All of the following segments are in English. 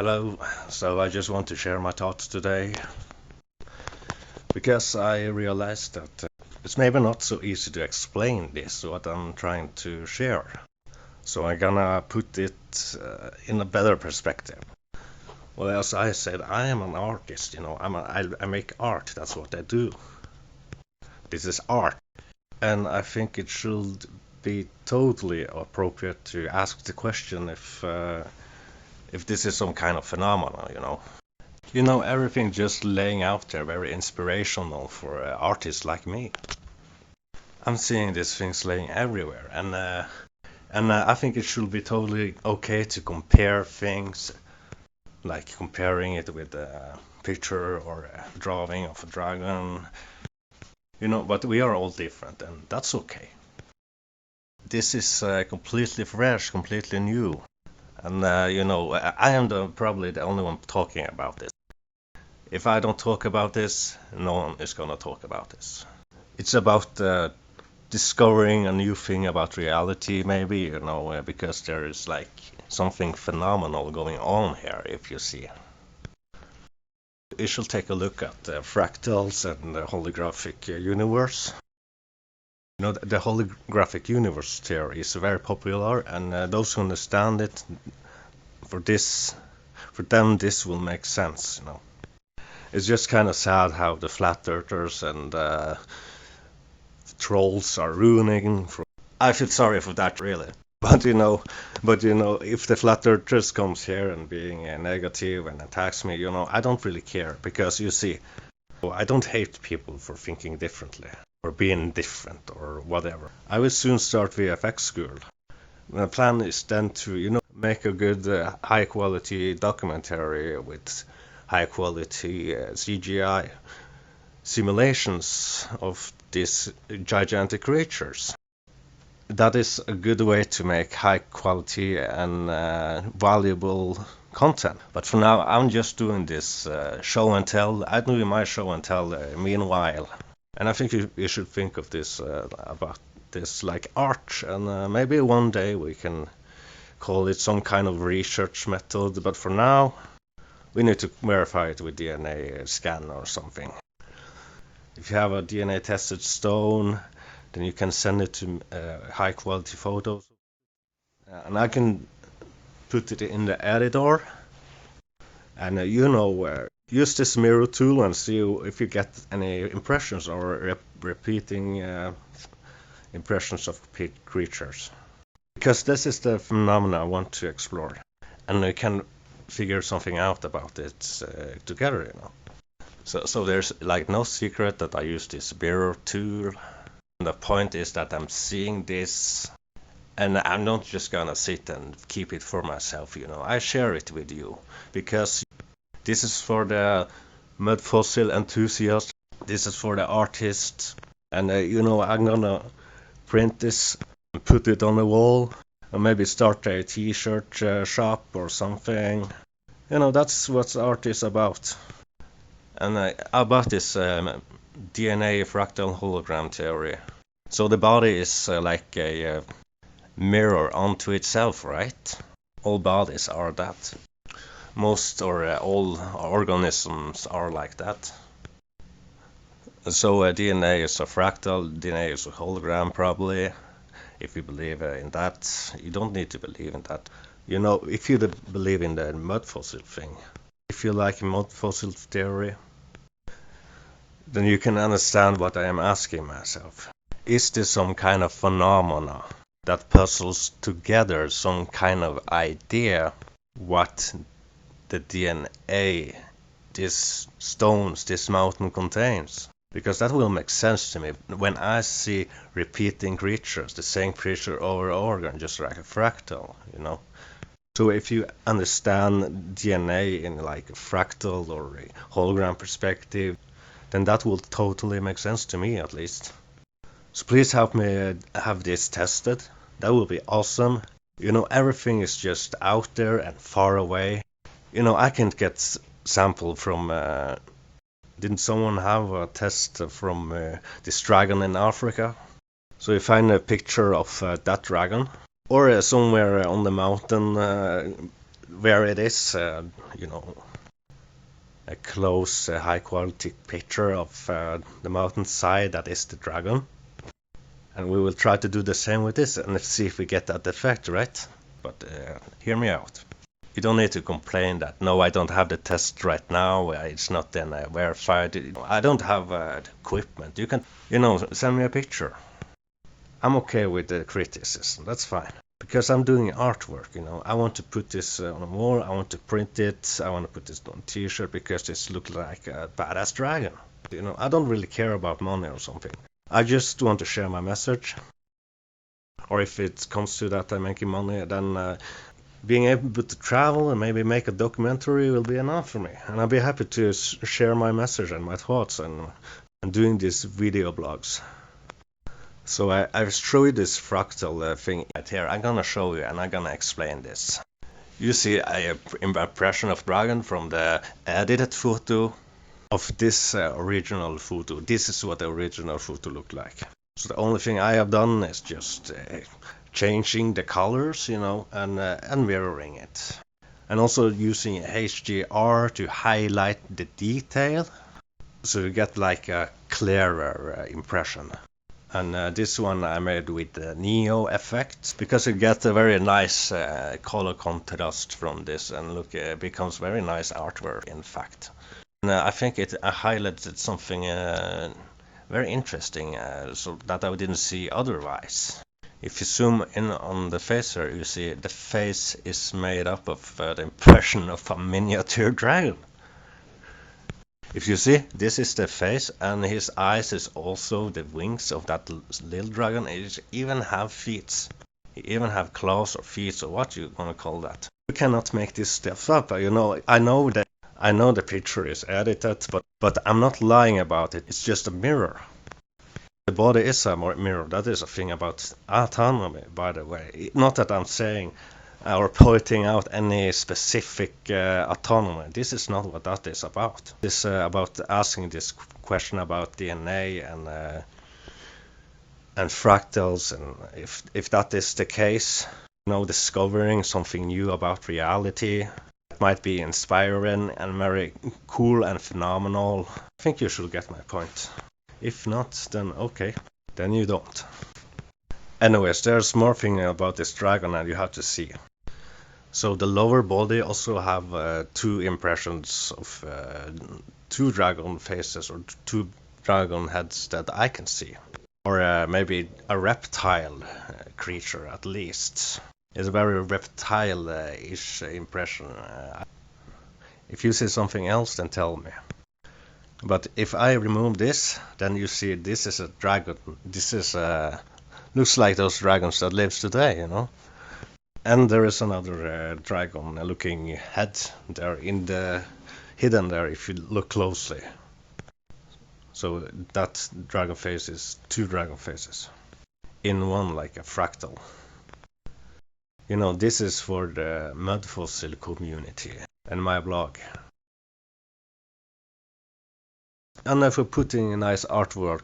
Hello. So I just want to share my thoughts today because I realized that it's maybe not so easy to explain this, what I'm trying to share. So I'm gonna put it in a better perspective. Well, as I said, I am an artist, I make art, that's what I do. This is art. And I think it should be totally appropriate to ask the question if this is some kind of phenomenon. Everything just laying out there very inspirational for artists like me. I'm seeing these things laying everywhere, and I think it should be totally okay to compare things, like comparing it with a picture or a drawing of a dragon, but we are all different, and that's okay. This is completely fresh, completely new, and I am probably the only one talking about this. If I don't talk about this, no one is gonna talk about this. It's about discovering a new thing about reality, maybe, because there is like something phenomenal going on here, if you see. You should take a look at fractals and the holographic universe. The holographic universe theory is very popular, and those who understand it, for them, this will make sense. It's just kind of sad how the flat earthers and trolls are ruining. I feel sorry for that, really. But if the flat earthers comes here and being negative and attacks me, I don't really care because you see, I don't hate people for thinking differently or being different or whatever. I will soon start VFX school. My plan is then to, make a good high quality documentary with high quality CGI simulations of these gigantic creatures. That is a good way to make high quality and valuable content. But for now, I'm just doing this show and tell. I'm doing my show and tell meanwhile. And I think you should think of this about this like art, and maybe one day we can call it some kind of research method. But for now, we need to verify it with DNA scan or something. If you have a DNA tested stone, then you can send it to high quality photos. And I can put it in the editor. And use this mirror tool and see if you get any impressions or repeating impressions of creatures. Because this is the phenomena I want to explore. And we can figure something out about it together. So there's like no secret that I use this mirror tool. And the point is that I'm seeing this, and I'm not just gonna sit and keep it for myself. I share it with you because this is for the mudfossil enthusiast. This is for the artist, and I'm gonna print this and put it on the wall, and maybe start a T-shirt shop or something. That's what art is about. And about this DNA fractal hologram theory. So the body is like a mirror onto itself, right? All bodies are that. Most or all organisms are like that. So DNA is a fractal, DNA is a hologram probably. If you believe in that, you don't need to believe in that. If you believe in the mudfossil thing, if you like mudfossil theory, then you can understand what I am asking myself. Is this some kind of phenomena that puzzles together some kind of idea what the DNA, these stones, this mountain contains? Because that will make sense to me when I see repeating creatures, the same creature over and over again, just like a fractal. So if you understand DNA in like a fractal or a hologram perspective, then that will totally make sense to me, at least. So please help me have this tested. That will be awesome. Everything is just out there and far away. I can get sample from... didn't someone have a test from this dragon in Africa? So you find a picture of that dragon, or somewhere on the mountain where it is, you know, a close, high quality picture of the mountainside that is the dragon. And we will try to do the same with this and see if we get that effect, right? But hear me out. You don't need to complain that, no, I don't have the test right now, it's not then verified. I don't have the equipment. You can, send me a picture. I'm okay with the criticism, that's fine. Because I'm doing artwork, I want to put this on a wall, I want to print it, I want to put this on a t-shirt because this looks like a badass dragon. I don't really care about money or something. I just want to share my message. Or if it comes to that I'm making money, then being able to travel and maybe make a documentary will be enough for me. And I'll be happy to share my message and my thoughts and doing these video blogs. So I've showed you this fractal thing right here. I'm gonna show you and I'm gonna explain this. You see an impression of dragon from the edited photo of this original photo. This is what the original photo looked like. So the only thing I have done is just changing the colors, and mirroring it. And also using HDR to highlight the detail, so you get like a clearer impression. And this one I made with the Neo effect, because you get a very nice color contrast from this, and look, it becomes very nice artwork, in fact. And I think it highlighted something very interesting, so that I didn't see otherwise. If you zoom in on the face here, you see the face is made up of the impression of a miniature dragon. If you see, this is the face, and his eyes is also the wings of that little dragon. It even have feet. He even have claws or feet, or what you gonna call that. You cannot make this stuff up. I know the picture is edited, but I'm not lying about it. It's just a mirror. The body is a mirror. That is a thing about autonomy, by the way. Not that I'm saying or pointing out any specific autonomy. This is not what that is about. This is about asking this question about DNA and fractals, and if that is the case, discovering something new about reality. It might be inspiring and very cool and phenomenal. I think you should get my point. If not, then okay, then you don't. Anyways, there's more thing about this dragon that you have to see. So the lower body also have two impressions of two dragon faces, or two dragon heads that I can see. Or maybe a reptile creature at least. It's a very reptile-ish impression. If you see something else, then tell me. But if I remove this, then you see this is a dragon. This is looks like those dragons that lives today, And there is another dragon-looking head there hidden there if you look closely. So that dragon face is two dragon faces in one, like a fractal. This is for the Mudfossil community and my blog. And if we're putting a nice artwork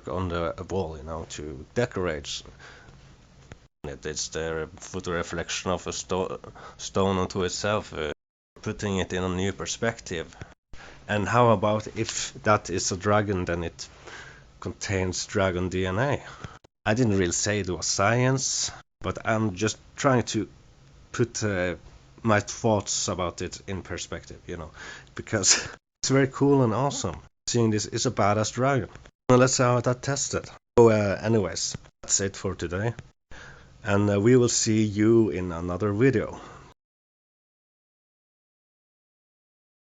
on the wall, to decorate it's the photo reflection of a stone onto itself, putting it in a new perspective. And how about if that is a dragon, then it contains dragon DNA? I didn't really say it was science, but I'm just trying to put my thoughts about it in perspective, because it's very cool and awesome. Seeing this is a badass dragon. Well, let's see how that tested. So anyways, that's it for today. And we will see you in another video.